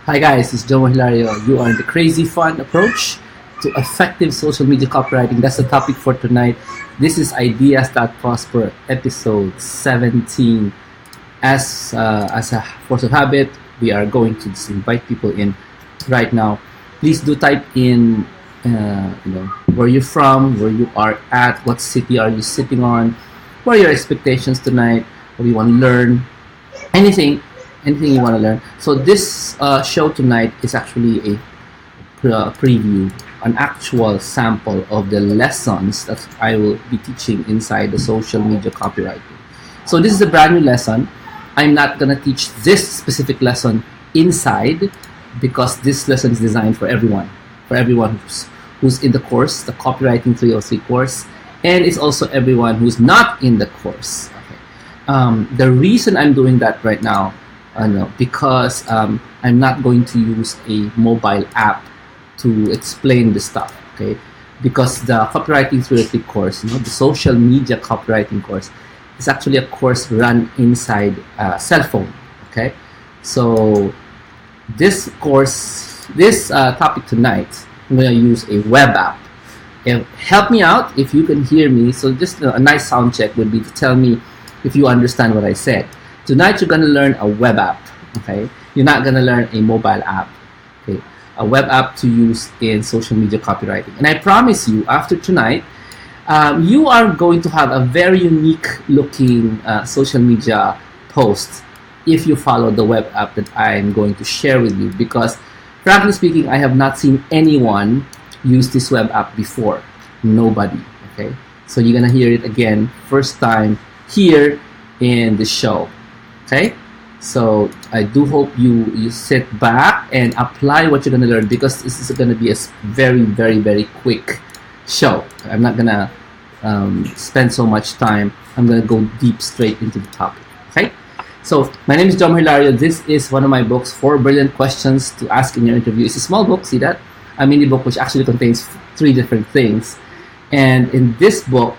Hi guys, it's Jomar Hilario. You are in the crazy fun approach to effective social media copywriting. That's the topic for tonight. This is Ideas That Prosper, episode 17. As a force of habit, we are going to just invite people in right now. Please do type in, where you're from, where you are at, what city are you sitting on, what are your expectations tonight, what do you want to learn, anything you want to learn. So this show tonight is actually a preview, an actual sample of the lessons that I will be teaching inside the social media copywriting. So this is a brand new lesson. I'm not going to teach this specific lesson inside because this lesson is designed for everyone who's in the course, the Copywriting 303 course, and it's also everyone who's not in the course. Okay. The reason I'm doing that right now, because I'm not going to use a mobile app to explain the stuff, okay? Because the Copywriting 303 course, the social media copywriting course, is actually a course run inside a cell phone, okay? So this course, this topic tonight, I'm going to use a web app. And help me out if you can hear me. So just a nice sound check would be to tell me if you understand what I said. Tonight you're going to learn a web app, okay? You're not going to learn a mobile app, okay? A web app to use in social media copywriting. And I promise you, after tonight, you are going to have a very unique looking social media post if you follow the web app that I'm going to share with you. Because frankly speaking, I have not seen anyone use this web app before. Nobody, okay? So you're going to hear it again, first time here in the show. Okay, so I do hope you sit back and apply what you're going to learn, because this is going to be a very, very, very quick show. I'm not going to spend so much time. I'm going to go deep straight into the topic. Okay, so my name is Jomar Hilario. This is one of my books, 4 Brilliant Questions to Ask in Your Interview. It's a small book, see that? A mini book which actually contains 3 different things. And in this book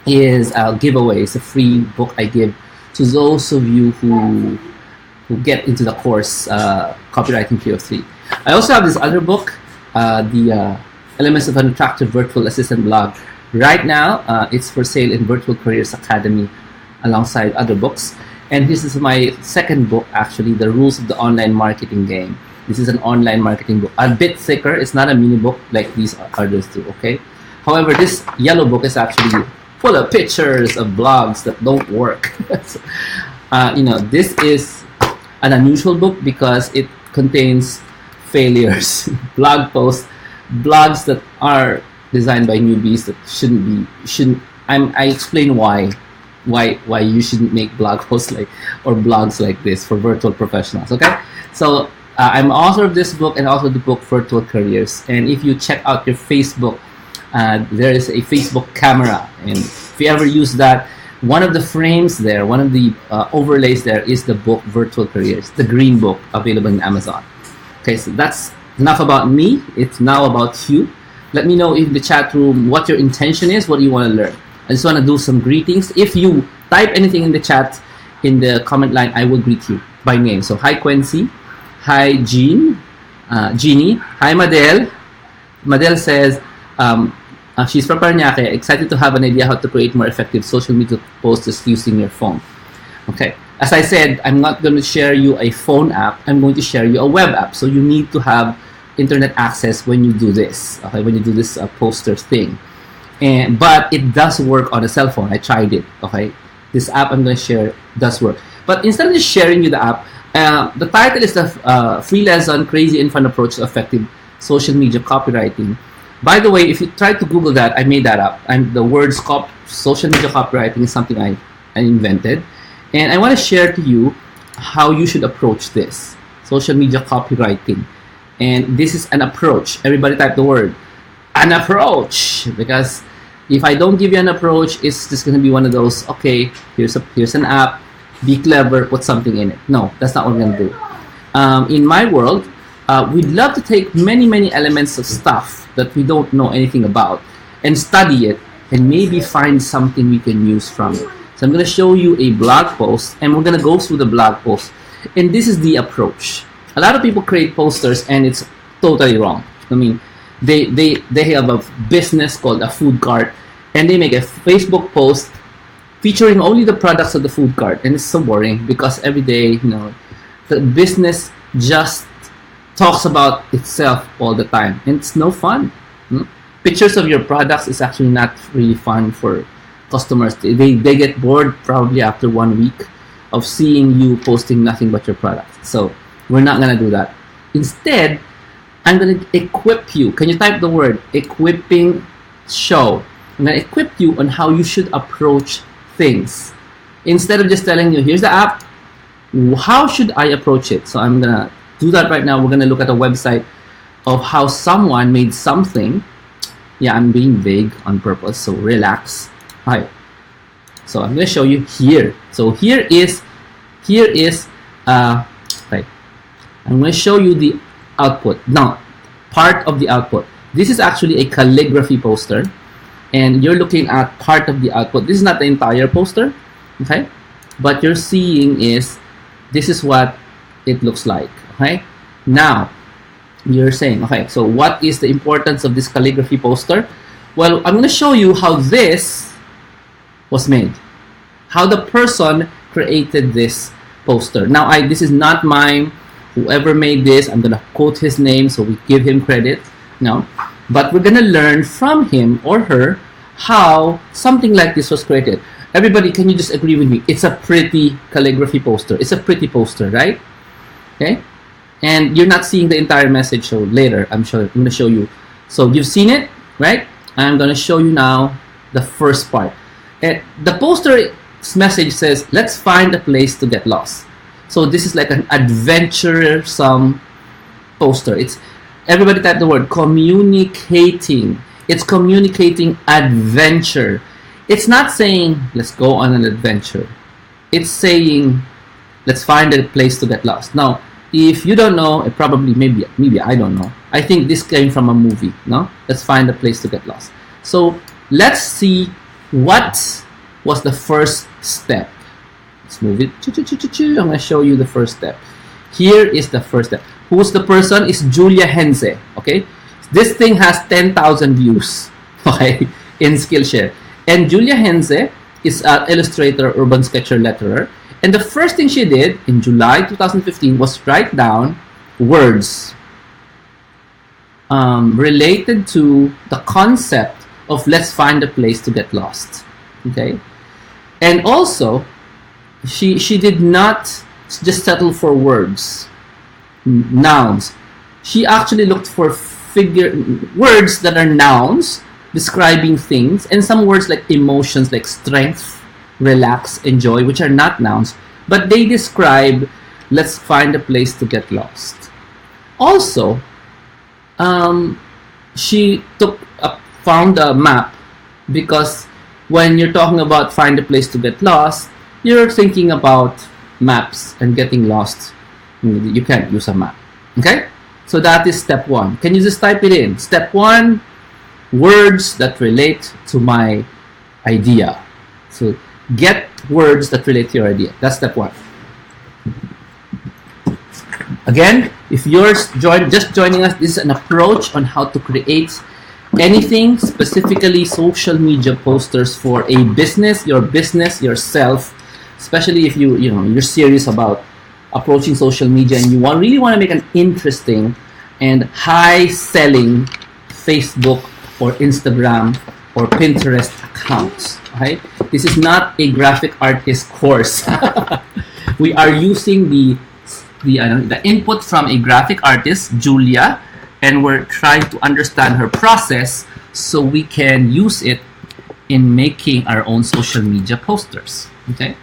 is a giveaway. It's a free book I give to those of you who get into the course, Copywriting 303. I also have this other book, the Elements of an Attractive Virtual Assistant Blog. Right now, it's for sale in Virtual Careers Academy alongside other books. And this is my second book, actually, The Rules of the Online Marketing Game. This is an online marketing book, a bit thicker. It's not a mini book like these others do, okay? However, this yellow book is actually full of pictures of blogs that don't work. So, this is an unusual book because it contains failures, blogs that are designed by newbies that shouldn't. I explain why you shouldn't make blog posts or blogs like this for virtual professionals. Okay, so I'm author of this book and also the book Virtual Careers. And if you check out your Facebook, there is a Facebook camera, and if you ever use that, one of the frames there, one of the overlays there is the book Virtual Careers, the green book available in Amazon. Okay, so that's enough about me. It's now about you. Let me know in the chat room what your intention is. What do you want to learn? I just want to do some greetings. If you type anything in the chat, in the comment line, I will greet you by name. So hi Quincy, hi Jeannie, hi Madel. Madel says, she's from Paranaque, excited to have an idea how to create more effective social media posts using your phone. Okay, as I said, I'm not going to share you a phone app. I'm going to share you a web app. So you need to have internet access when you do this. Okay, when you do this poster thing. But it does work on a cell phone. I tried it. Okay, this app I'm going to share does work. But instead of just sharing you the app, the title is the free lesson, crazy and fun approach to effective social media copywriting. By the way, if you try to Google that, I made that up. And the words social media copywriting is something I invented. And I want to share to you how you should approach this. Social media copywriting. And this is an approach. Everybody type the word. An approach. Because if I don't give you an approach, it's just going to be one of those, okay, here's an app. Be clever, put something in it. No, that's not what we're going to do. In my world, we'd love to take many elements of stuff that we don't know anything about and study it and maybe find something we can use from it. So I'm going to show you a blog post and we're going to go through the blog post. And this is the approach. a lot of people create posters and it's totally wrong. I mean, they have a business called a food cart, and they make a Facebook post featuring only the products of the food cart, and it's so boring because every day, the business just talks about itself all the time, and it's no fun. Pictures of your products is actually not really fun for customers. They get bored probably after 1 week of seeing you posting nothing but your products. So we're not gonna do that. Instead, I'm gonna equip you. Can you type the word equipping show? I'm gonna equip you on how you should approach things. Instead of just telling you, here's the app, how should I approach it? So I'm gonna do that right now. We're gonna look at a website of how someone made something. Yeah, I'm being vague on purpose, so relax. Hi. So I'm gonna show you here. So here is right. I'm gonna show you the output. Now, part of the output. This is actually a calligraphy poster, and you're looking at part of the output. This is not the entire poster, okay? But you're seeing is this is what it looks like, okay? Now, you're saying, okay, so what is the importance of this calligraphy poster? Well, I'm going to show you how this was made, how the person created this poster. Now, this is not mine. Whoever made this, I'm going to quote his name so we give him credit. No, but we're going to learn from him or her how something like this was created. Everybody, can you just agree with me? It's a pretty calligraphy poster. It's a pretty poster, right? Okay. And you're not seeing the entire message, so later I'm going to show you. So you've seen it, right? I'm going to show you now the first part. And the poster's message says, let's find a place to get lost. So this is like an adventuresome poster. It's everybody type the word communicating. It's communicating adventure. It's not saying let's go on an adventure. It's saying let's find a place to get lost. Now, if you don't know, it probably maybe I don't know. I think this came from a movie. No, let's find a place to get lost. So let's see what was the first step. Let's move it. I'm going to show you the first step. Here is the first step. Who's the person? Is Julia Henze. Okay, this thing has 10,000 views. Okay, in Skillshare. And Julia Henze is an illustrator, urban sketcher, letterer. And the first thing she did in July 2015 was write down words related to the concept of let's find a place to get lost. Okay, and also she did not just settle for words, nouns. She actually looked for words that are nouns describing things, and some words like emotions, like strength, relax, enjoy, which are not nouns, but they describe let's find a place to get lost. Also, she found a map, because when you're talking about find a place to get lost, you're thinking about maps and getting lost. You can't use a map. Okay? So that is step one. Can you just type it in? Step one, words that relate to my idea. So get words that relate to your idea. That's step one. Again, if you're just joining us, this is an approach on how to create anything, specifically social media posters for a business, yourself, especially if you're serious about approaching social media and you really want to make an interesting and high selling Facebook or Instagram or Pinterest accounts. Okay? This is not a graphic artist course. We are using the input from a graphic artist, Julia, and we're trying to understand her process so we can use it in making our own social media posters. Okay?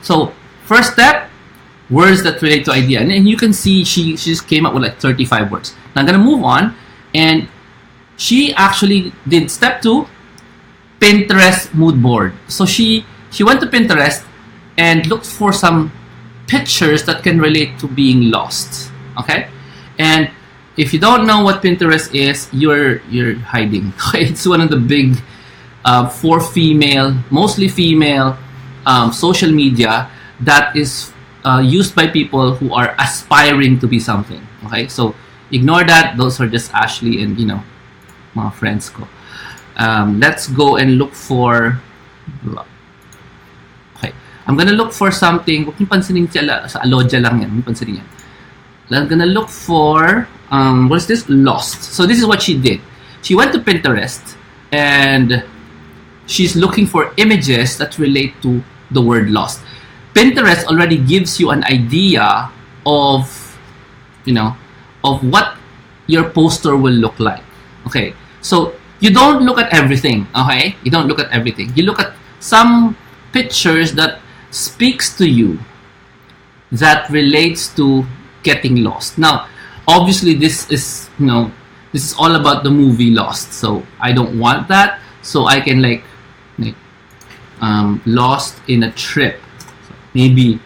So first step, words that relate to idea. And you can see she just came up with like 35 words. Now I'm going to move on, and she actually did step two, Pinterest mood board. So she went to Pinterest and looked for some pictures that can relate to being lost. Okay? And if you don't know what Pinterest is, you're hiding. It's one of the big for female, mostly female social media that is used by people who are aspiring to be something. Okay, so ignore that. Those are just Ashley and mga friends ko. Let's go and look for. Okay, I'm gonna look for something. Huwag niyo pansinin sa Alodia lang yan. Huwag niyo pansinin yan. I'm gonna look for what is this? Lost. So this is what she did. She went to Pinterest and she's looking for images that relate to the word lost. Pinterest already gives you an idea of what your poster will look like. Okay, so you don't look at everything. Okay, you don't look at everything. You look at some pictures that speaks to you, that relates to getting lost. Now, obviously, this is all about the movie Lost. So I don't want that. So I can like lost in a trip. So maybe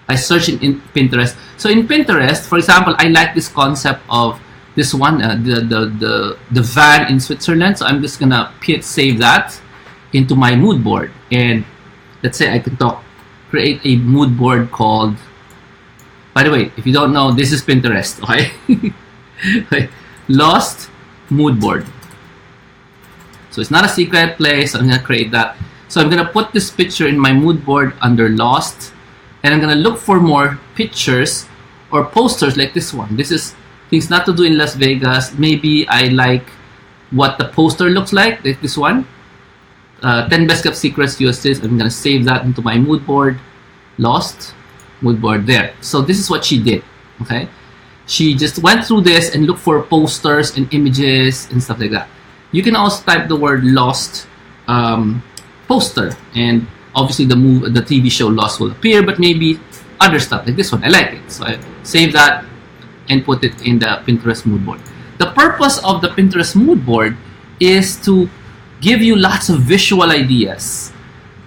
I search in Pinterest. So in Pinterest, for example, I like this concept of this one, the van in Switzerland. So I'm just gonna save that into my mood board. And let's say I can create a mood board called. By the way, if you don't know, this is Pinterest. Okay, okay. Lost mood board. So it's not a secret place. So I'm gonna create that. So I'm gonna put this picture in my mood board under Lost, and I'm gonna look for more pictures or posters like this one. This is things not to do in Las Vegas. Maybe I like what the poster looks like this one. 10 best kept secrets USA. I'm gonna save that into my mood board. Lost mood board there. So this is what she did. Okay, she just went through this and looked for posters and images and stuff like that. You can also type the word Lost poster, and obviously the TV show Lost will appear, but maybe other stuff like this one. I like it, so I save that and put it in the Pinterest mood board. The purpose of the Pinterest mood board is to give you lots of visual ideas.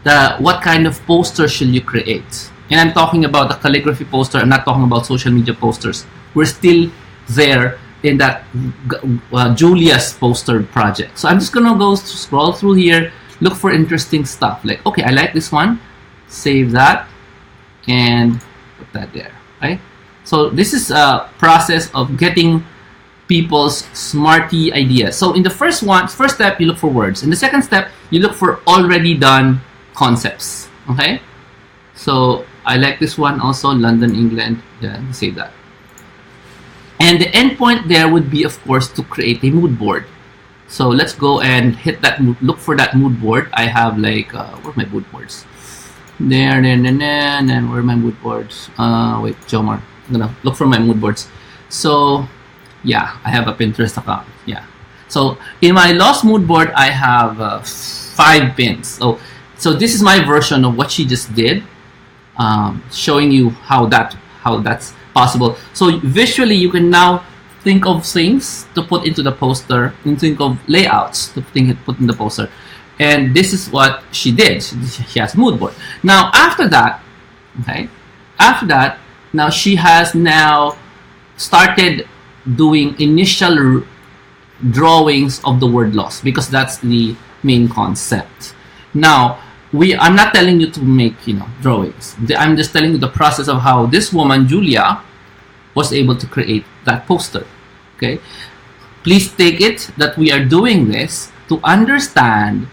What kind of poster should you create? And I'm talking about the calligraphy poster. I'm not talking about social media posters. We're still there in that Julia's poster project. So I'm just gonna go scroll through here, look for interesting stuff. Like, okay, I like this one. Save that and put that there. Right? So this is a process of getting people's smarty ideas. So in the first step, you look for words. In the second step, you look for already done concepts. Okay? So I like this one also, London, England. Yeah, save that. And the end point there would be, of course, to create a mood board. So let's go and hit that. Look for that mood board. I have like, where are my mood boards? There, and where are my mood boards? Wait, Jomar. I'm gonna look for my mood boards. So yeah, I have a Pinterest account. Yeah. So in my Lost mood board, I have 5 pins. So this is my version of what she just did, showing you how that's possible. So visually, you can now think of things to put into the poster, and think of layouts to put in the poster. And this is what she did. She has mood board. Now after that, okay, now she has now started doing initial drawings of the word lost, because that's the main concept. Now I'm not telling you to make drawings. I'm just telling you the process of how this woman Julia was able to create that poster. Okay, please take it that we are doing this to understand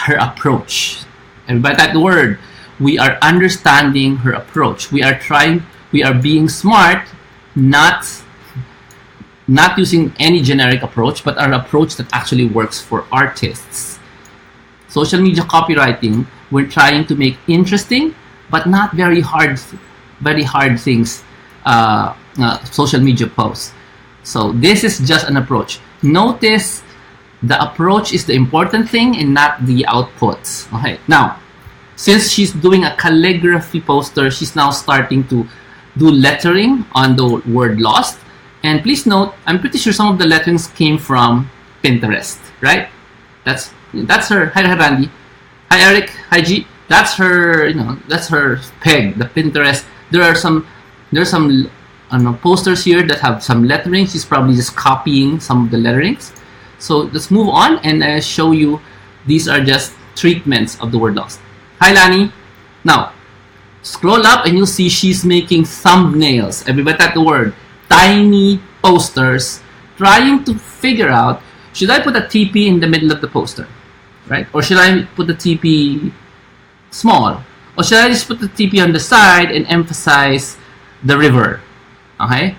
her approach. Everybody type the word. We are understanding her approach. We are being smart, not using any generic approach, but our approach that actually works for artists. Social media copywriting, we're trying to make interesting but not very hard things, social media posts. So this is just an approach. Notice the approach is the important thing and not the outputs. Okay, now since she's doing a calligraphy poster, she's now starting to do lettering on the word lost. And please note, I'm pretty sure some of the letterings came from Pinterest, right? That's her. Hi Randy. Hi Eric. Hi G. That's her. That's her peg. The Pinterest. There's some posters here that have some lettering. She's probably just copying some of the letterings. So let's move on and show you. These are just treatments of the word lost. Hi Lani. Now, Scroll up and you'll see she's making thumbnails. Everybody type the word. Tiny posters, trying to figure out, should I put a TP in the middle of the poster, right? Or should I put the TP small? Or should I just put the TP on the side and emphasize the river? Okay?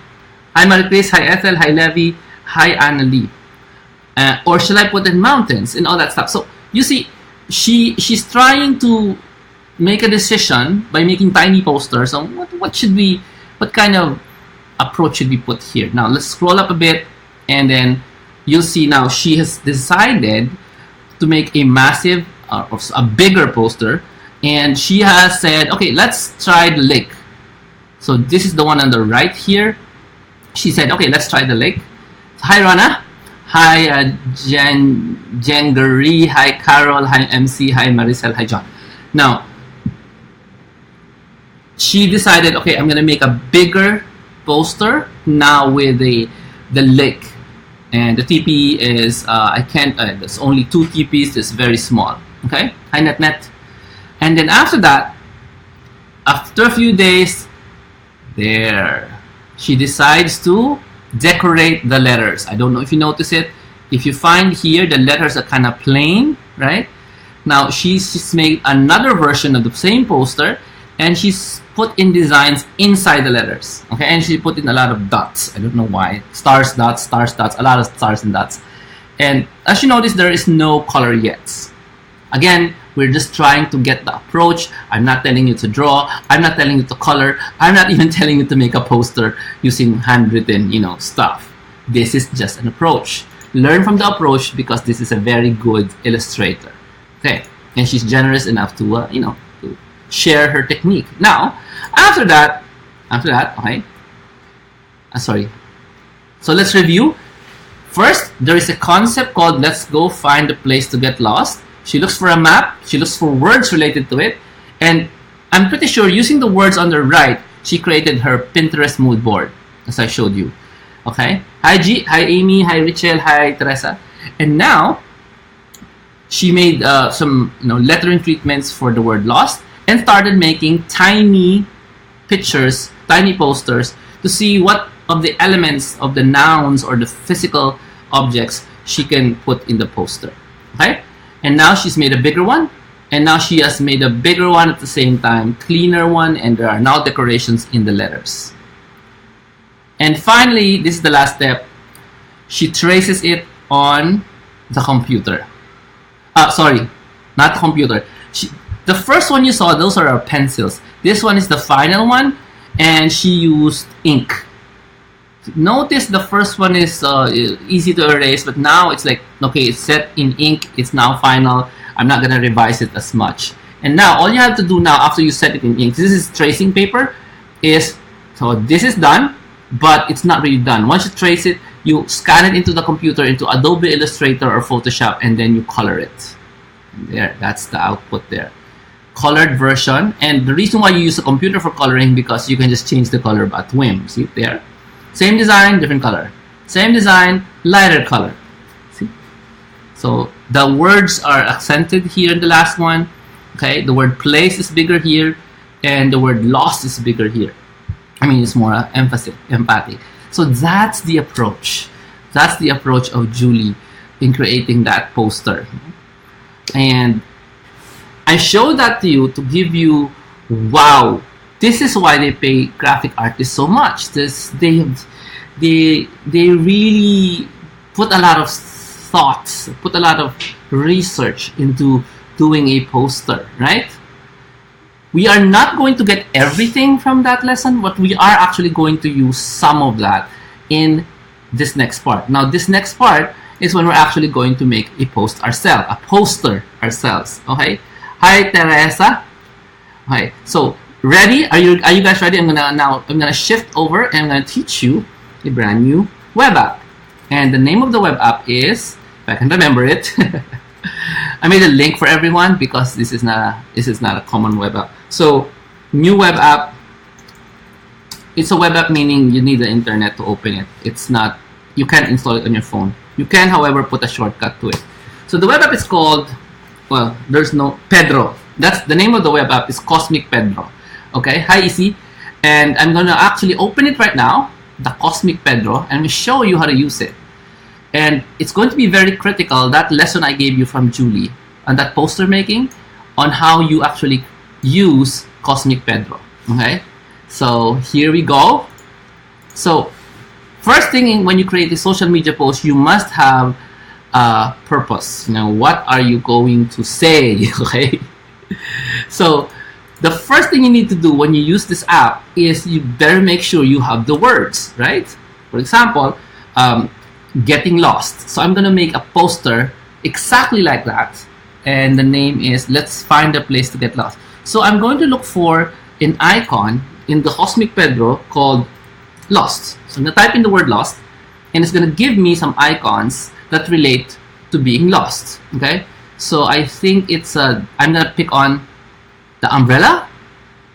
Hi Maricris, hi Ethel, hi Levy, hi Annalie. Or should I put in mountains and all that stuff? So you see, she's trying to make a decision by making tiny posters on what kind of approach should be put here. Now let's scroll up a bit, and then you'll see now she has decided to make a massive, a bigger poster, and she has said, okay, let's try the lake. So this is the one on the right here. She said, okay, let's try the lake. Hi Rana, hi Jengari, hi Carol, hi MC, hi Maricel, hi John. Now she decided, okay, I'm gonna make a bigger poster now with the lake, and the TP is I can't. There's only 2 TPs. It's very small. Okay, hi Net. And then after that, after a few days, there she decides to decorate the letters. I don't know if you notice it. If you find here, the letters are kind of plain, right? Now she's made another version of the same poster, and she's put in designs inside the letters. Okay, and she put in a lot of dots. I don't know why. Stars, dots, a lot of stars and dots. And as you notice, there is no color yet. Again, we're just trying to get the approach. I'm not telling you to draw. I'm not telling you to color. I'm not even telling you to make a poster using handwritten, stuff. This is just an approach. Learn from the approach, because this is a very good illustrator. Okay, and she's generous enough to, to share her technique. Now, after that, okay. Sorry. So let's review. First, there is a concept called "Let's go find a place to get lost." She looks for a map. She looks for words related to it, and I'm pretty sure using the words on the right, she created her Pinterest mood board, as I showed you. Okay. Hi G, hi Amy, hi Richel, hi Teresa, and now she made some lettering treatments for the word lost, and started making tiny pictures, tiny posters, to see what of the elements of the nouns or the physical objects she can put in the poster. Okay? And now she's made a bigger one, and now she has made a bigger one at the same time, cleaner one, and there are now decorations in the letters. And finally, this is the last step. She traces it on the computer. Sorry, not computer. The first one you saw, those are our pencils. This one is the final one, and she used ink. Notice the first one is easy to erase, but now it's like, okay, it's set in ink, it's now final. I'm not gonna revise it as much. And now all you have to do now, after you set it in ink, this is tracing paper, so this is done, but it's not really done. Once you trace it, you scan it into the computer, into Adobe Illustrator or Photoshop, and then you color it. And there, that's the output there. Colored version. And the reason why you use a computer for coloring, because you can just change the color at whim. See there? Same design, different color. Same design, lighter color. See? So the words are accented here in the last one. Okay, the word place is bigger here, and the word lost is bigger here. I mean, it's more empathic. So that's the approach. That's the approach of Julie in creating that poster. And I showed that to you to give you, wow, this is why they pay graphic artists so much. They really put a lot of thoughts, put a lot of research into doing a poster, right? We are not going to get everything from that lesson, but we are actually going to use some of that in this next part. Now, this next part is when we're actually going to make a poster ourselves. Okay. Hi, Teresa. Okay. So, ready? Are you guys ready? I'm gonna shift over and I'm gonna teach you a brand new web app. And the name of the web app is, if I can remember it, I made a link for everyone because this is not a common web app. So, new web app. It's a web app, meaning you need the internet to open it. It's not, you can't install it on your phone. You can, however, put a shortcut to it. So the web app is called, well, there's no, Pedro. That's the name of the web app is Cosmic Pedro. Okay, hi Easy. And I'm going to actually open it right now, the Cosmic Pedro, and we show you how to use it. And it's going to be very critical, that lesson I gave you from Julie on that poster making, on how you actually use Cosmic Pedro. Okay, so here we go. So first thing, when you create a social media post, you must have a purpose. What are you going to say? Okay, so the first thing you need to do when you use this app is you better make sure you have the words, right? For example, getting lost. So I'm going to make a poster exactly like that. And the name is, let's find a place to get lost. So I'm going to look for an icon in the Cosmic Pedro called lost. So I'm going to type in the word lost, and it's going to give me some icons that relate to being lost. Okay. So I think I'm going to pick on the umbrella,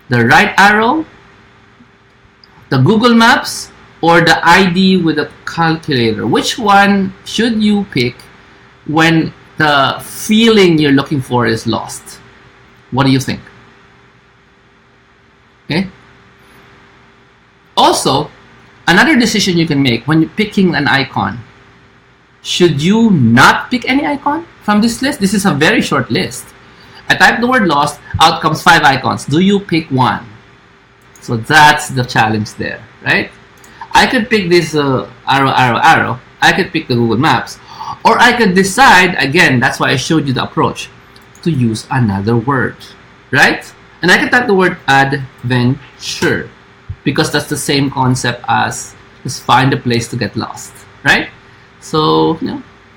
the right arrow, the Google Maps, or the ID with a calculator. Which one should you pick when the feeling you're looking for is lost? What do you think? Okay. Also, another decision you can make when you're picking an icon. Should you not pick any icon from this list? This is a very short list. I type the word lost, out comes 5 icons. Do you pick one? So that's the challenge there, right? I could pick this arrow. I could pick the Google Maps. Or I could decide, again, that's why I showed you the approach, to use another word, right? And I could type the word adventure, because that's the same concept as just find a place to get lost, right? So,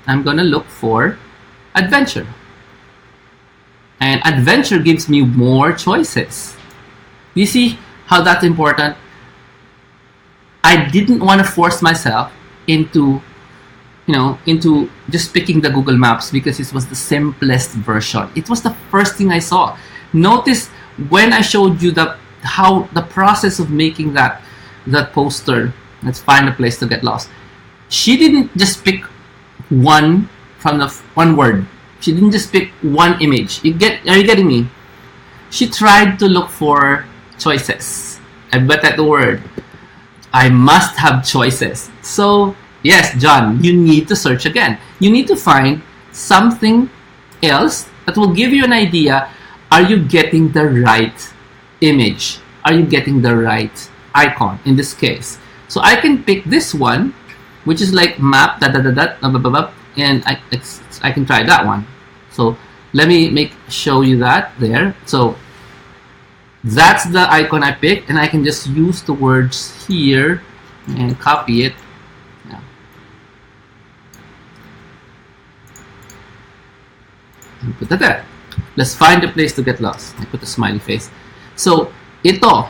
I'm going to look for adventure. And adventure gives me more choices. You see how that's important? I didn't want to force myself into just picking the Google Maps because it was the simplest version. It was the first thing I saw. Notice when I showed you how the process of making that poster, let's find a place to get lost. She didn't just pick one from the one word. She didn't just pick one image. Are you getting me? She tried to look for choices. I bet that the word. I must have choices. So, yes, John, you need to search again. You need to find something else that will give you an idea. Are you getting the right image? Are you getting the right icon in this case? So I can pick this one, which is like map, and I can try that one. So let me show you that there. So that's the icon I picked, and I can just use the words here and copy it. Yeah. And put that there. Let's find a place to get lost. I put a smiley face. So ito,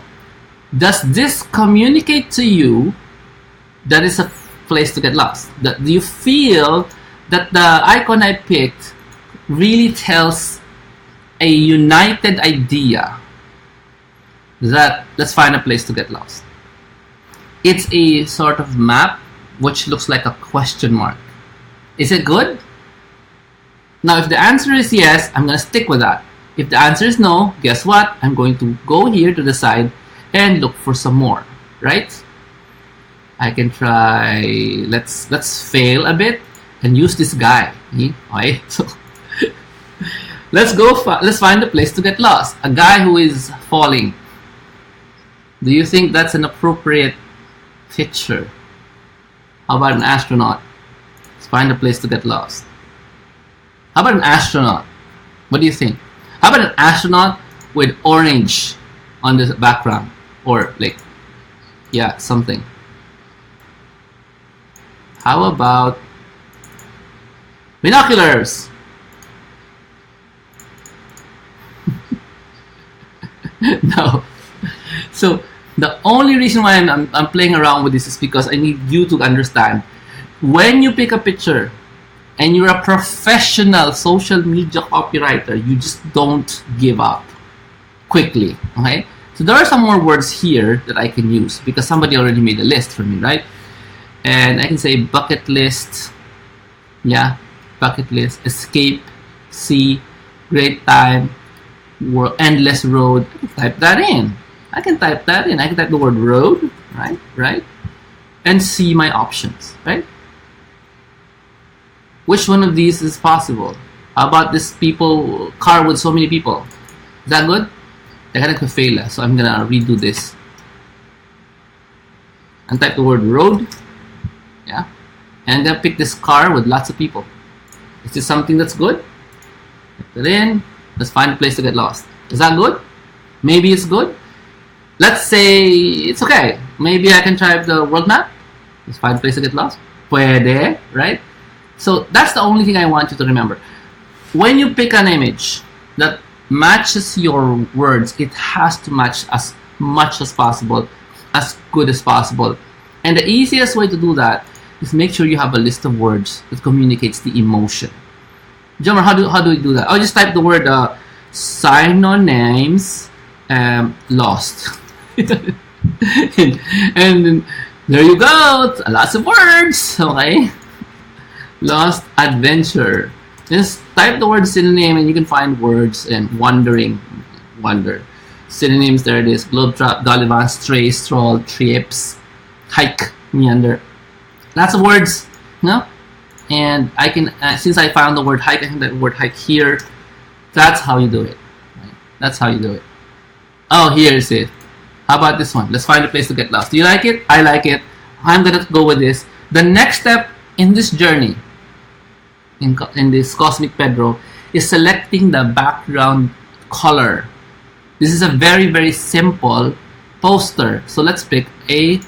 does this communicate to you that is a place to get lost? Do you feel that the icon I picked really tells a united idea that let's find a place to get lost? It's a sort of map which looks like a question mark. Is it good? Now, if the answer is yes, I'm going to stick with that. If the answer is no, guess what? I'm going to go here to the side and look for some more, right? I can try, let's fail a bit and use this guy. Okay, so let's find a place to get lost. A guy who is falling. Do you think that's an appropriate picture? How about an astronaut? Let's find a place to get lost. How about an astronaut? What do you think? How about an astronaut with orange on the background? Or something. How about binoculars? No. So the only reason why I'm playing around with this is because I need you to understand, when you pick a picture and you're a professional social media copywriter, you just don't give up quickly. Okay, so there are some more words here that I can use because somebody already made a list for me, right? And I can say bucket list, bucket list, escape, sea, great time, endless road. Type that in. I can type that in. I can type the word road, right, and see my options, right? Which one of these is possible? How about this car with so many people? Is that good? I gotta fail, so I'm gonna redo this and type the word road, yeah, and I'm gonna pick this car with lots of people. Is this something that's good? Put it in. Let's find a place to get lost. Is that good? Maybe it's good. Let's say it's okay. Maybe I can try the world map. Let's find a place to get lost. Puede, right? So that's the only thing I want you to remember. When you pick an image that matches your words, it has to match as much as possible, as good as possible. And the easiest way to do that is make sure you have a list of words that communicates the emotion. Jomar, how do we do that? I'll just type the word synonyms lost. and there you go, lots of words. Okay, lost adventure. Just type the word synonym and you can find words. And wonder synonyms, there it is: globetrot, gullivan, stray, stroll, trips, hike, meander. Lots of words, no? And I can, since I found the word hike, I can type the word hike here. That's how you do it. Right? That's how you do it. Oh, here's it. How about this one? Let's find a place to get lost. Do you like it? I like it. I'm gonna go with this. The next step in this journey, in this Cosmic Pedro, is selecting the background color. This is a very, very simple poster. So let's pick a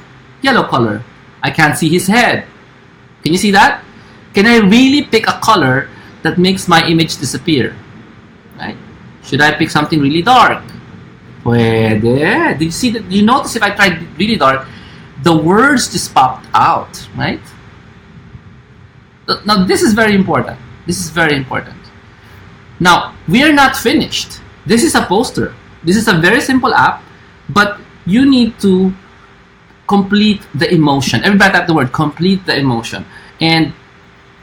yellow color. I can't see his head. Can you see that? Can I really pick a color that makes my image disappear? Right? Should I pick something really dark? Puede. Did you see that? Do you notice if I tried really dark, the words just popped out, right? Now this is very important. This is very important. Now we are not finished. This is a poster. This is a very simple app, but you need to complete the emotion. Everybody type the word complete the emotion. And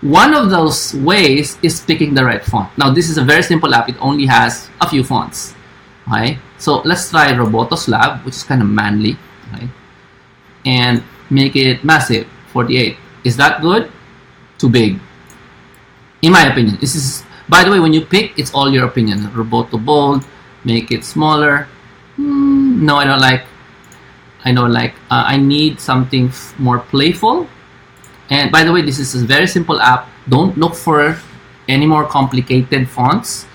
one of those ways is picking the right font. Now this is a very simple app. It only has a few fonts. Okay, so let's try Robotos Lab, which is kind of manly, right? And make it massive, 48. Is that good? Too big, in my opinion. This is, by the way, when you pick, it's all your opinion. Roboto Bold, make it smaller. No, I don't like. I need something more playful. And by the way, this is a very simple app. Don't look for any more complicated fonts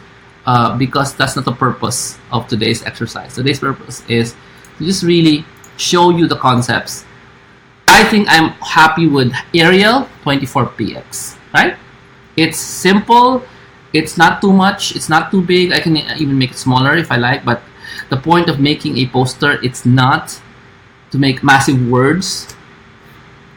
because that's not the purpose of today's exercise. Today's purpose is to just really show you the concepts. I think I'm happy with Arial 24px, right? It's simple. It's not too much. It's not too big. I can even make it smaller if I like. But the point of making a poster, it's not to make massive words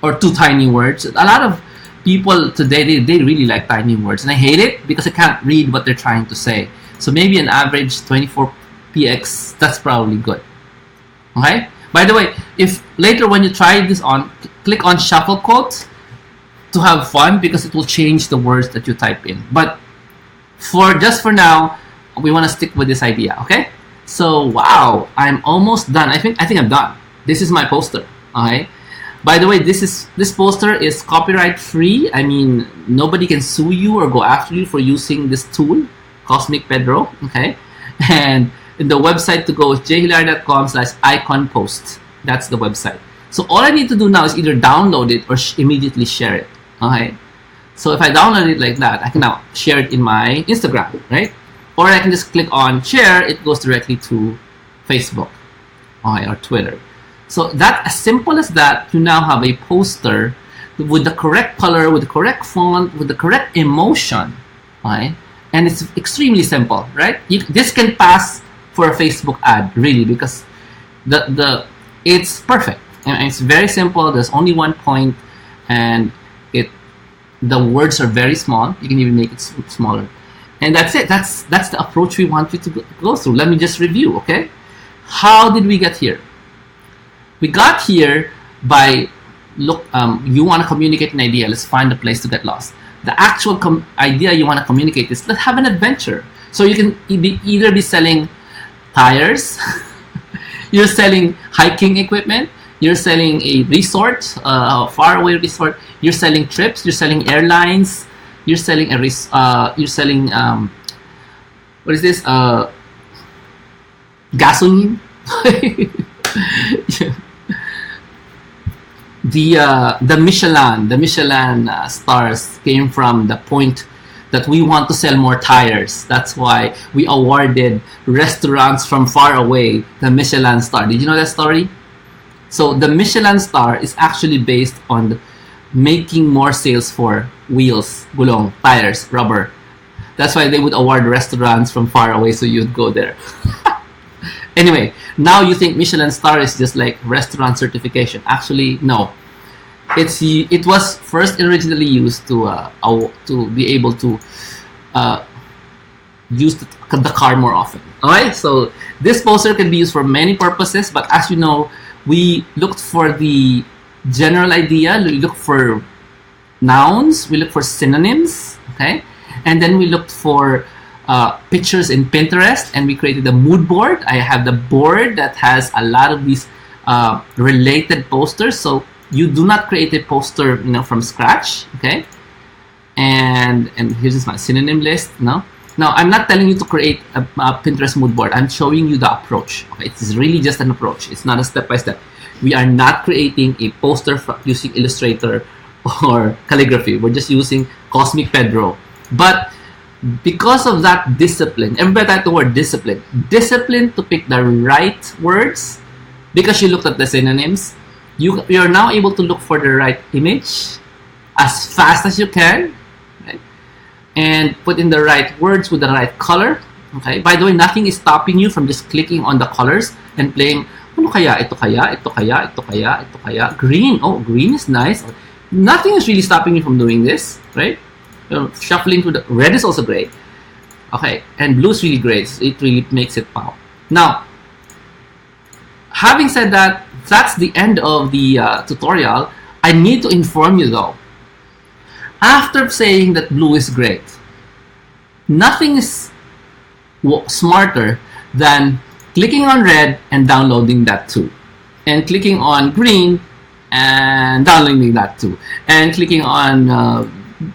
or too tiny words. A lot of people today, they really like tiny words. And I hate it because I can't read what they're trying to say. So maybe an average 24px, that's probably good. Okay? By the way, if later when you try this on, click on shuffle quotes to have fun because it will change the words that you type in. But for now, we want to stick with this idea, okay? So wow, I'm almost done. I think I'm done. This is my poster. Okay. By the way, this poster is copyright free. I mean, nobody can sue you or go after you for using this tool, Cosmic Pedro. Okay, and the website to go is jhilario.com/iconpost. That's the website. So all I need to do now is either download it or immediately share it. Okay. So if I download it like that, I can now share it in my Instagram, right? Or I can just click on share. It goes directly to Facebook, okay, or Twitter. So that, as simple as that, you now have a poster with the correct color, with the correct font, with the correct emotion, right? And it's extremely simple, right? This can pass for a Facebook ad, really, because it's perfect. And it's very simple. There's only one point, and the words are very small. You can even make it smaller. And that's it. That's the approach we want you to go through. Let me just review, okay? How did we get here? We got here by, you want to communicate an idea. Let's find a place to get lost. The actual idea you want to communicate is, let's have an adventure. So you can either be selling tires, You're selling hiking equipment. You're selling a resort, a faraway resort. You're selling trips. You're selling airlines. You're selling what is this? Gasoline. The Michelin stars came from the point that we want to sell more tires. That's why we awarded restaurants from far away the Michelin star. Did you know that story? So the Michelin star is actually based on making more sales for wheels, gulong, tires, rubber. That's why they would award restaurants from far away, so you'd go there. Anyway, now you think Michelin star is just like restaurant certification. Actually, no. It was first originally used to be able to use the car more often. Alright, so this poster can be used for many purposes, but as you know, we looked for the general idea. We look for nouns, we look for synonyms, okay, and then we looked for pictures in Pinterest, and we created a mood board. I have the board that has a lot of these related posters, so you do not create a poster, from scratch, okay. And here's my synonym list. Now I'm not telling you to create a Pinterest mood board. I'm showing you the approach. Okay, it's really just an approach. It's not a step by step. We are not creating a poster using Illustrator or calligraphy. We're just using Cosmic Pedro. But because of that discipline, everybody type the word discipline. Discipline to pick the right words, because you looked at the synonyms. You're now able to look for the right image as fast as you can, right? And put in the right words with the right color. Okay. By the way, nothing is stopping you from just clicking on the colors and playing. Ano kaya? Ito kaya? Ito kaya? Ito kaya? Ito kaya? Green. Oh, green is nice. Nothing is really stopping you from doing this, right? Shuffling to the red is also great. Okay, and blue is really great. It really makes it pow. Now, having said that, that's the end of the tutorial. I need to inform you though. After saying that blue is great, nothing is smarter than clicking on red and downloading that too, and clicking on green and downloading that too, and clicking on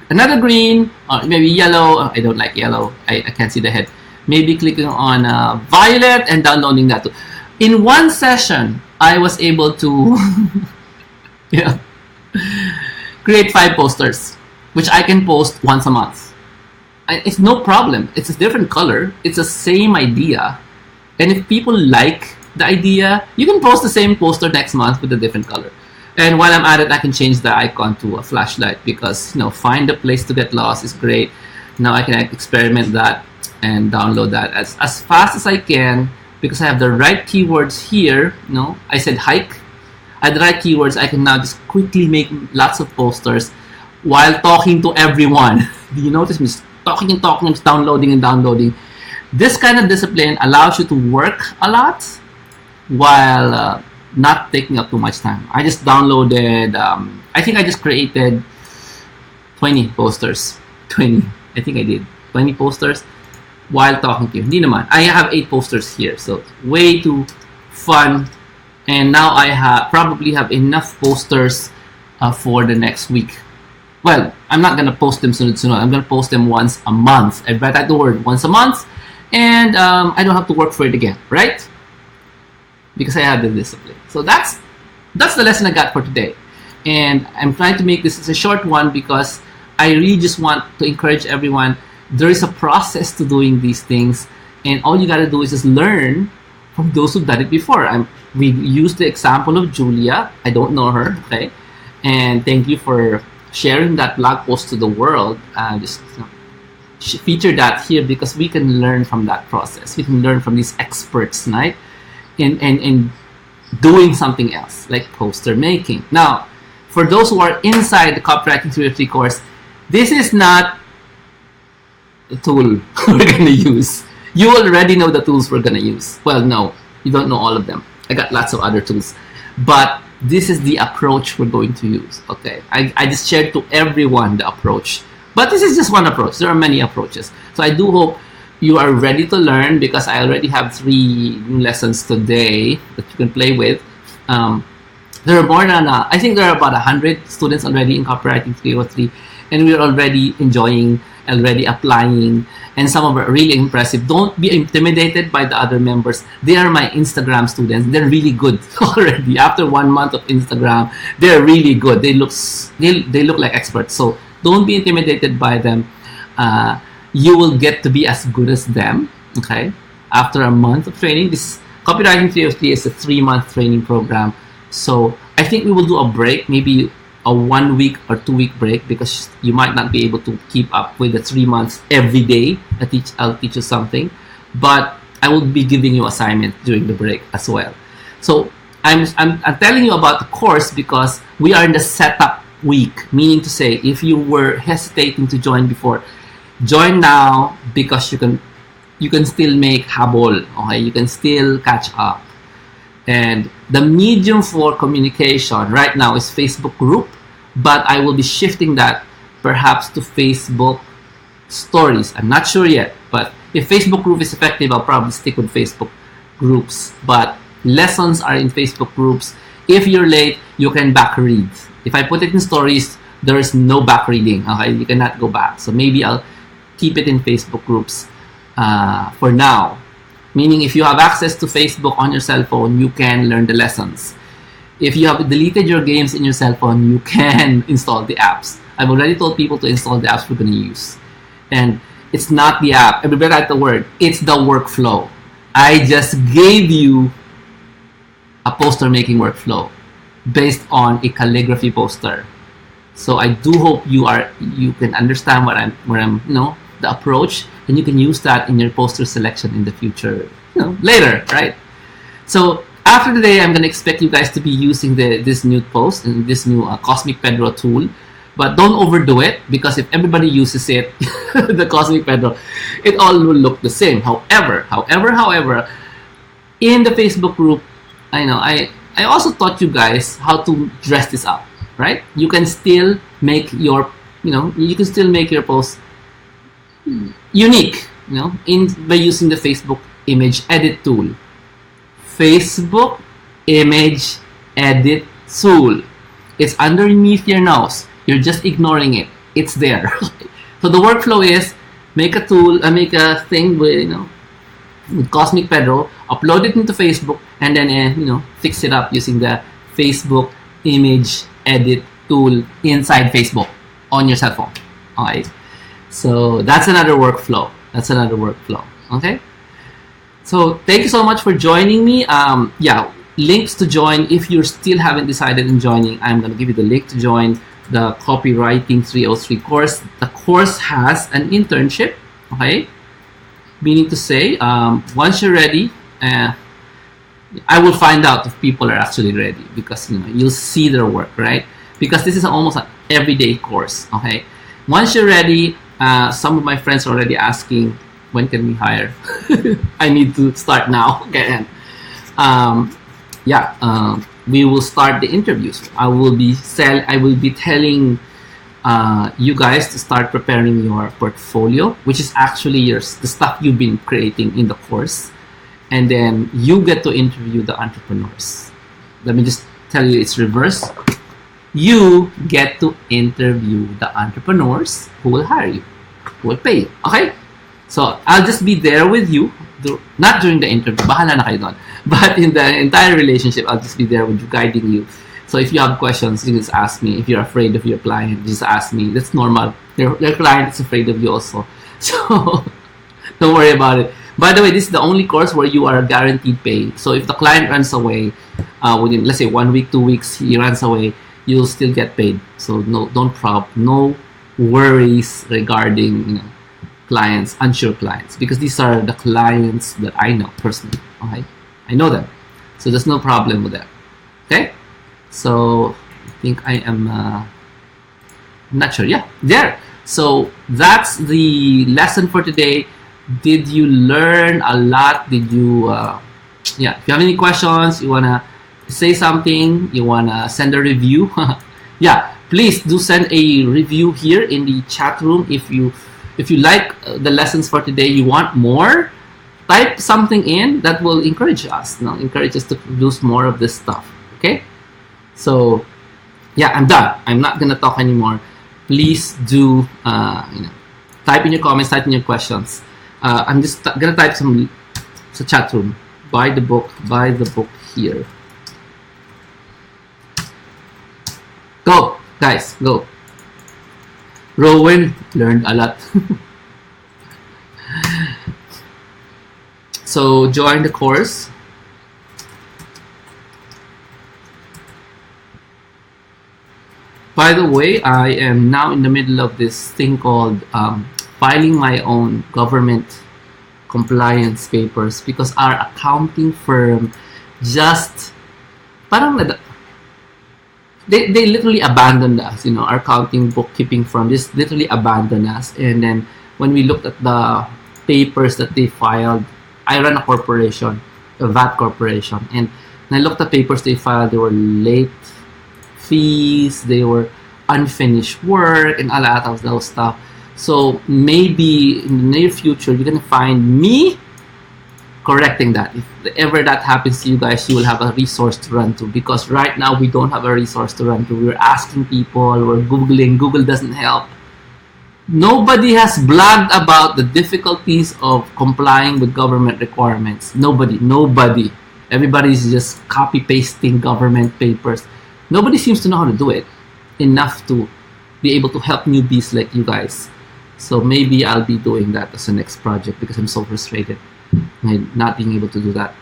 another green, or maybe yellow. I don't like yellow. I can't see the head. Maybe clicking on violet and downloading that too. In one session, I was able to create 5 posters, which I can post once a month. It's no problem. It's a different color. It's the same idea. And if people like the idea, you can post the same poster next month with a different color. And while I'm at it, I can change the icon to a flashlight, because find a place to get lost is great. Now I can experiment that and download that as fast as I can, because I have the right keywords here. I said hike. I had the right keywords. I can now just quickly make lots of posters while talking to everyone. Do you notice me talking and talking, just downloading and downloading? This kind of discipline allows you to work a lot while not taking up too much time. I just downloaded, I think I just created 20 posters. 20, I think I did. 20 posters while talking to you. Hindi naman. I have 8 posters here, so way too fun. And now I probably have enough posters for the next week. Well, I'm not gonna post them sunod-sunod. I'm gonna post them once a month. I write out the word once a month, and I don't have to work for it again, right? Because I have the discipline. So that's the lesson I got for today. And I'm trying to make this as a short one, because I really just want to encourage everyone. There is a process to doing these things, and all you gotta do is just learn from those who've done it before. We used the example of Julia. I don't know her, okay? And thank you for sharing that blog post to the world. Just feature that here, because we can learn from that process. We can learn from these experts, right? In doing something else, like poster making. Now, for those who are inside the Copywriting 303 course, this is not the tool we're going to use. You already know the tools we're going to use. Well, no, you don't know all of them. I got lots of other tools. But this is the approach we're going to use, okay? I just shared to everyone the approach. But this is just one approach. There are many approaches. So I do hope you are ready to learn, because I already have 3 new lessons today that you can play with. There are more than, I think there are about 100 students already in Copywriting 303, and we're already enjoying, already applying, and some of them are really impressive. Don't be intimidated by the other members. They are my Instagram students. They're really good already. After 1 month of Instagram, they're really good. They look like experts. So don't be intimidated by them. You will get to be as good as them, okay? After a month of training. This Copywriting 303 is a 3-month training program. So I think we will do a break, maybe a 1 week or 2 week break, because you might not be able to keep up with the 3 months every day. I'll teach you something, but I will be giving you assignments during the break as well. So I'm telling you about the course because we are in the setup week, meaning to say, if you were hesitating to join before, join now, because you can still make habol, okay? You can still catch up. And the medium for communication right now is Facebook group, but I will be shifting that perhaps to Facebook stories. I'm not sure yet, but if Facebook group is effective, I'll probably stick with Facebook groups. But lessons are in Facebook groups. If you're late, you can back read. If I put it in stories, there is no back reading, okay? You cannot go back. So maybe I'll keep it in Facebook groups for now. Meaning, if you have access to Facebook on your cell phone, you can learn the lessons. If you have deleted your games in your cell phone, you can install the apps. I've already told people to install the apps we're going to use. And it's not the app. Everybody got the word. It's the workflow. I just gave you a poster making workflow based on a calligraphy poster. So I do hope you can understand where I'm the approach, and you can use that in your poster selection in the future, later, right? So after today, I'm going to expect you guys to be using this new post and this new Cosmic Pedro tool, but don't overdo it, because if everybody uses it, the Cosmic Pedro, it all will look the same. However, in the Facebook group, I also taught you guys how to dress this up, right? You can still make your, post unique, by using the Facebook image edit tool. Facebook image edit tool. It's underneath your nose. You're just ignoring it. It's there. So the workflow is make a thing with Cosmic Pedro, upload it into Facebook, and then fix it up using the Facebook image edit tool inside Facebook on your cell phone. Alright. So that's another workflow. Okay. So thank you so much for joining me. Links to join. If you still haven't decided on joining, I'm going to give you the link to join the Copywriting 303 course. The course has an internship. Okay. Meaning to say, once you're ready, I will find out if people are actually ready, because you'll see their work, right? Because this is almost an everyday course. Okay. Once you're ready, some of my friends are already asking, when can we hire? I need to start now. Okay. We will start the interviews. I will be telling you guys to start preparing your portfolio, which is actually the stuff you've been creating in the course, and then you get to interview the entrepreneurs. Let me just tell you, it's reverse. You get to interview the entrepreneurs who will hire you, who will pay you. Okay? So I'll just be there with you, not during the interview, bahala na kayo doon, but in the entire relationship, I'll just be there with you, guiding you. So if you have questions, you just ask me. If you're afraid of your client, just ask me. That's normal. Your client is afraid of you also. So don't worry about it. By the way, this is the only course where you are guaranteed pay. So if the client runs away within, let's say, 1 week, 2 weeks, he runs away, you'll still get paid. So no worries regarding clients, unsure clients, because these are the clients that I know personally. Okay, I know them, so there's no problem with that. Okay, so I think I am not sure. Yeah, there. So that's the lesson for today. Did you learn a lot? Did you if you have any questions, you wanna say something, you wanna send a review, please do send a review here in the chat room. If you If you like the lessons for today, you want more, type something in that will encourage us, encourage us to produce more of this stuff. Okay? So, yeah, I'm done. I'm not gonna talk anymore. Please do, type in your comments, type in your questions. I'm just gonna type some chat room. Buy the book here. Go, guys, go. Rowan learned a lot. So join the course. By the way, I am now in the middle of this thing called filing my own government compliance papers because our accounting firm just parang they literally abandoned us. Our accounting bookkeeping firm just literally abandoned us. And then when we looked at the papers that they filed, I run a corporation, a VAT corporation, and when I looked at papers they filed, they were late fees, they were unfinished work, and a lot of those stuff. So maybe in the near future, you're gonna find me correcting that. If ever that happens to you guys, you will have a resource to run to. Because right now we don't have a resource to run to. We're asking people, we're Googling. Google doesn't help. Nobody has blogged about the difficulties of complying with government requirements. Nobody. Everybody's just copy pasting government papers. Nobody seems to know how to do it enough to be able to help newbies like you guys. So maybe I'll be doing that as the next project because I'm so frustrated not being able to do that.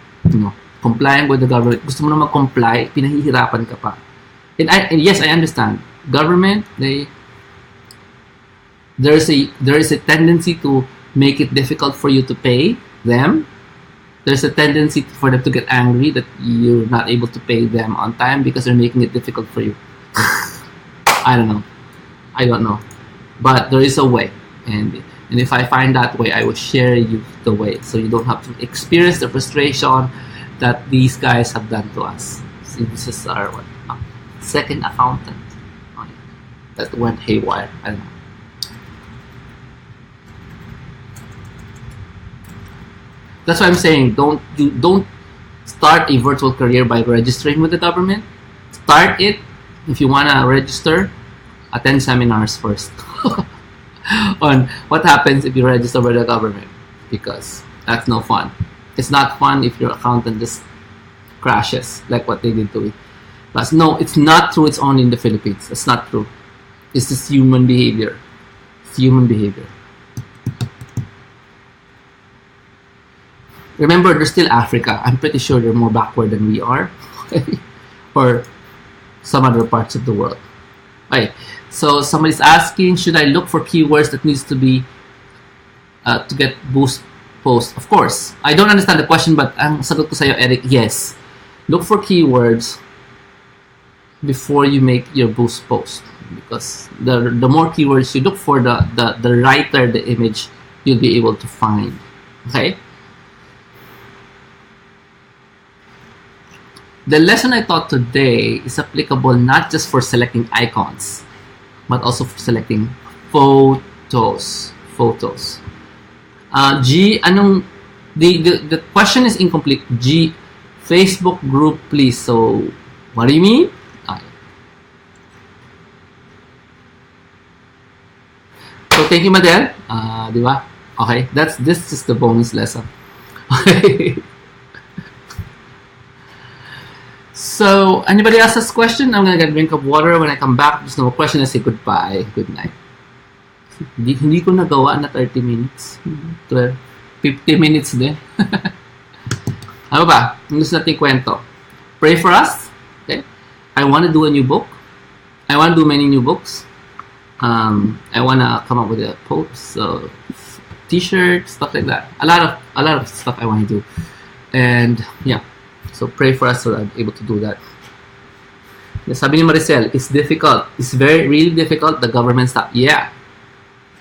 Complying with the government. Gusto mo na mag-comply, pinahihirapan ka pa. And yes, I understand. Government, there is a tendency to make it difficult for you to pay them. There's a tendency for them to get angry that you're not able to pay them on time because they're making it difficult for you. I don't know. But there is a way. And if I find that way, I will share you the way so you don't have to experience the frustration that these guys have done to us. See, this is our second accountant that went haywire. I don't know. That's why I'm saying don't start a virtual career by registering with the government. Start it. If you want to register, attend seminars first on what happens if you register with the government, because that's no fun. It's not fun if your accountant just crashes like what they did to it. But no, it's not true. It's only in the Philippines. It's not true. It's just human behavior. It's human behavior. Remember, they're still Africa. I'm pretty sure they're more backward than we are. Or some other parts of the world. Okay. So somebody's asking, should I look for keywords that needs to be to get boost post? Of course. I don't understand the question, but ang sagot ko sa'yo, Eric, yes. Look for keywords before you make your boost post. Because the more keywords you look for, the lighter the image you'll be able to find. Okay? The lesson I taught today is applicable not just for selecting icons, but also for selecting photos. G, the question is incomplete. G, Facebook group, please. So, what do you mean? Okay. So, thank you, Madel. Di ba? Okay, this is the bonus lesson. Okay. So, anybody else has a question? I'm gonna get a drink of water. When I come back, there's no question. I say goodbye. Good night. Hindi ko nagawa na 30 minutes. 12, 50 minutes din. Ano ba? Ang gusto natin kwento. Pray for us. Okay? I want to do a new book. I want to do many new books. I want to come up with a post, t-shirts, stuff like that. A lot of stuff I want to do. And yeah. So pray for us so that I'm able to do that. Sabi ni Maricel, it's difficult. It's really difficult. The government stuff. Yeah.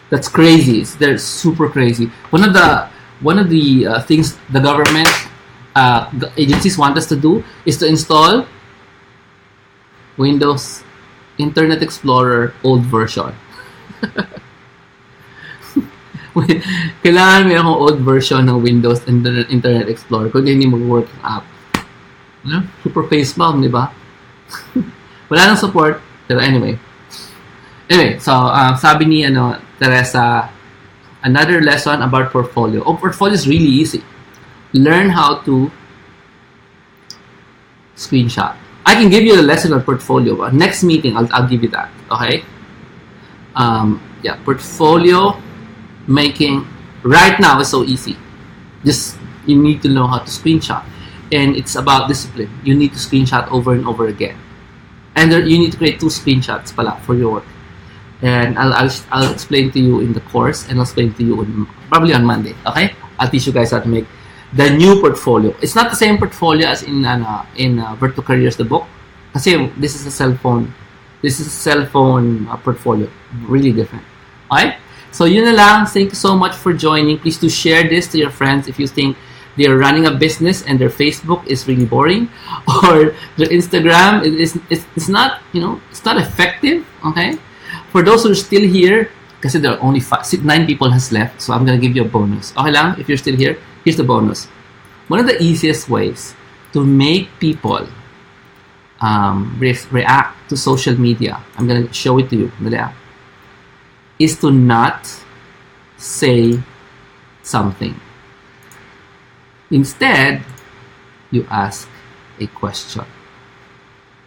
That's crazy. They're super crazy. One of the things the government agencies want us to do is to install Windows Internet Explorer old version. Kailangan may akong old version ng Windows Internet Explorer kung hindi mag-work yung app. Super face palm, di ba? Wala nang support, pero anyway. So sabi ni Teresa, another lesson about portfolio. Portfolio is really easy. Learn how to screenshot. I can give you a lesson on portfolio, but next meeting I'll give you that. Okay? Portfolio making right now is so easy. Just you need to know how to screenshot, and it's about discipline. You need to screenshot over and over again, and you need to create 2 screenshots pala for your work. And I'll explain to you in the course, and I'll explain to you probably on Monday. Okay? I'll teach you guys how to make the new portfolio. It's not the same portfolio as in Virtual Careers, the book. Kasi this is a cell phone. This is a cell phone portfolio. Really different. Alright? So yun na lang. Thank you so much for joining. Please do share this to your friends if you think they're running a business and their Facebook is really boring, or their Instagram it's not it's not effective. Okay? For those who are still here, kasi there are only 9 people has left, so I'm gonna give you a bonus. Okay lang? If you're still here, here's the bonus. One of the easiest ways to make people react to social media, I'm going to show it to you, is to not say something. Instead, you ask a question.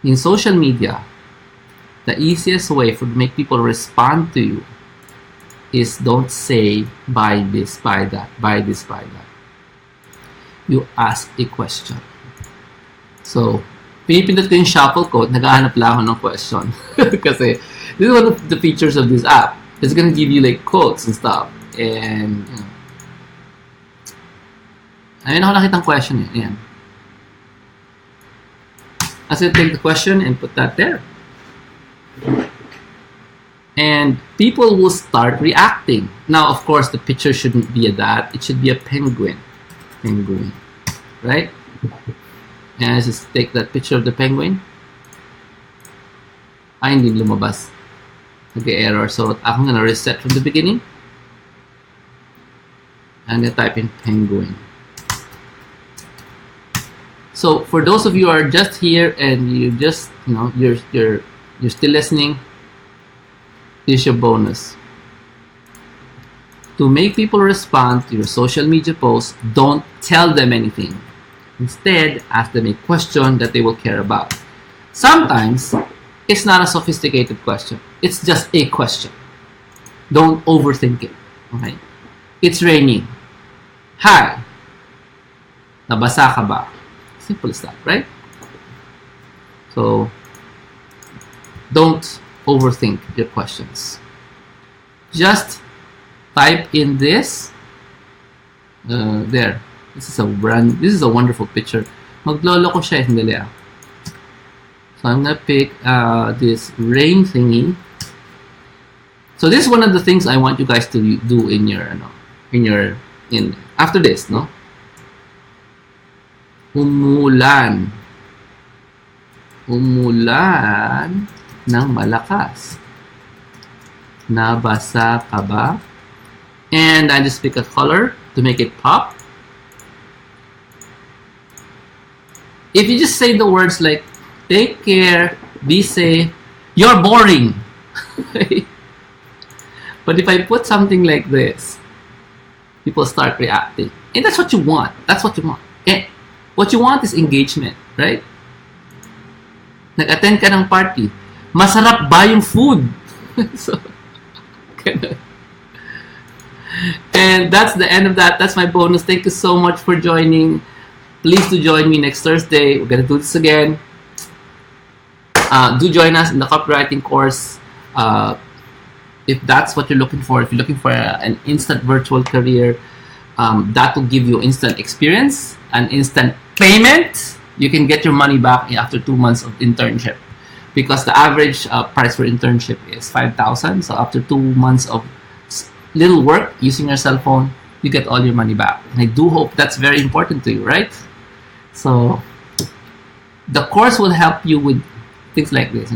In social media, the easiest way to make people respond to you is don't say buy this, buy that, buy this, buy that. You ask a question. So, pinipindot ko yung shuffle code, naghahanap lang ako ng question. Kasi, this is one of the features of this app. It's gonna give you like quotes and stuff. And, ayun ako nakitang question eh. Ayan. I said take the question and put that there. And people will start reacting. Now, of course, the picture shouldn't be a that. It should be a penguin. Penguin. Right? And I just take that picture of the penguin. Ay, hindi lumabas. Nag-error. So, I'm gonna reset from the beginning. And I type in penguin. So, for those of you who are just here and you just, you're still listening, here's your bonus. To make people respond to your social media posts, don't tell them anything. Instead, ask them a question that they will care about. Sometimes, it's not a sophisticated question. It's just a question. Don't overthink it. Okay? It's raining. Hi. Nabasa ka ba? Simple as that, right? So, don't overthink your questions. Just type in this. There. This is a wonderful picture. Maglolo ko siya, hindi liya. So I'm gonna pick this rain thingy. So this is one of the things I want you guys to do in after this, no? Umulan. Umulan ng malakas. Nabasa ka ba? And I just pick a color to make it pop. If you just say the words like, take care, be safe, you're boring. But if I put something like this, people start reacting. And that's what you want. That's what you want. And what you want is engagement, right? Nag-attend ka ng party. Masarap ba yung food? So, and that's the end of that. That's my bonus. Thank you so much for joining. Please do join me next Thursday. We're going to do this again. Do join us in the copywriting course. If that's what you're looking for, if you're looking for an instant virtual career, that will give you instant experience, an instant payment. You can get your money back after 2 months of internship, because the average price for internship is 5,000. So after 2 months of little work using your cell phone, you get all your money back. And I do hope that's very important to you, right? So the course will help you with things like this,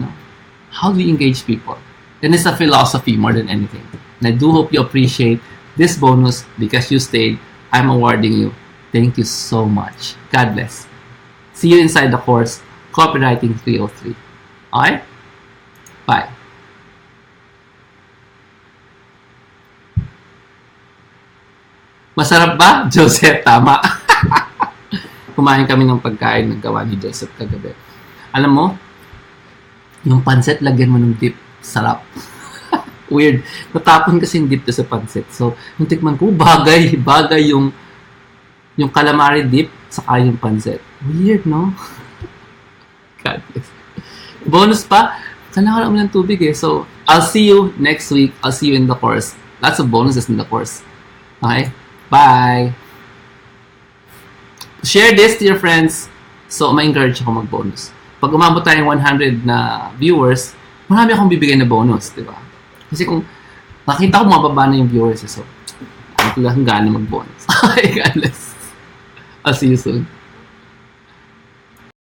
How do you engage people? And it's a philosophy more than anything. And I do hope you appreciate this bonus because you stayed. I'm awarding you. Thank you so much. God bless. See you inside the course, Copywriting 303. Alright? Bye. Masarap ba? Joseph, tama. Kumain kami ng pagkain na gawa ni Joseph kagabi. Alam mo, yung pancit, lagyan mo ng dip. Sarap. Weird. Natapon kasi yung dip to sa pancit. So, yung tikman ko, bagay yung calamari dip saka yung pancit. Weird, no? God bless. Bonus pa, kailangan mo ng tubig eh. So, I'll see you next week. I'll see you in the course. Lots of bonuses in the course. Okay? Bye! Share this to your friends. So, ma-encourage ako mag-bonus. Pag umabot tayong 100 na viewers, marami akong bibigay na bonus, di ba? Kasi kung nakita ko mababa na yung viewers, so, ano ko lang gana mag-bonus. Okay, God bless. I'll see you soon.